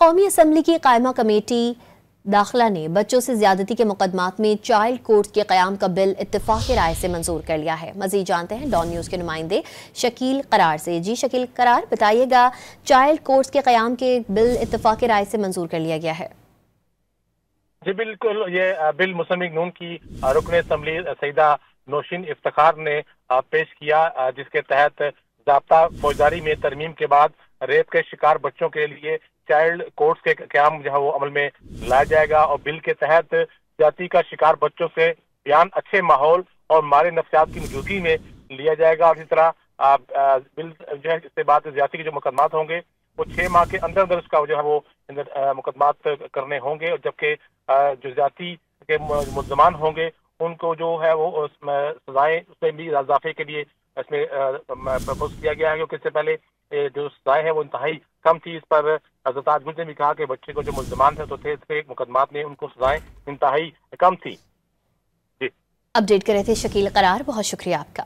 कौमी असम्बली की कायमा कमेटी दाखिला ने बच्चों से ज्यादती के मुकदमात में चाइल्ड कोर्ट के क़याम का बिल इत्तेफाक राय से मंजूर कर लिया है। मजीद जानते हैं डॉन न्यूज़ के नुमाइंदे शकील करार से। जी शकील करार, बताइएगा, चाइल्ड कोर्ट के क़याम के बिल इत्तेफाक राय से मंजूर कर लिया गया है। जी बिल्कुल, ये बिल मुस्लिम लीग नून की रुकन असम्बली सईदा नौशीन इफ्तिखार ने पेश किया, जिसके तहत ज़ाब्ता फौजदारी में तरमीम के बाद रेप के शिकार बच्चों के लिए चाइल्ड कोर्ट्स के क़याम जो है वो अमल में लाया जाएगा। और बिल के तहत जाति का शिकार बच्चों से बयान अच्छे माहौल और मारे नफ्सियात की मौजूदगी में लिया जाएगा। और इसी तरह बिल जो है इसके बाद जाति के जो मुकदमात होंगे वो 6 माह के अंदर अंदर उसका जो है वो मुकदमात करने होंगे। और जबकि जो जाति के मुल्ज़मान होंगे उनको जो है वो सजाएं उसमें भी इजाफे के लिए इसमें प्रपोज किया गया है, क्योंकि इससे पहले जो सजाएं है वो इंतहाई कम थी। इस पर हज़रत आजमी ने भी कहा कि बच्चे को जो मुल्ज़मान थे तो थे मुकदमात में उनको सजाएं इंतहाई कम थी। जी, अपडेट कर रहे थे शकील करार, बहुत शुक्रिया आपका।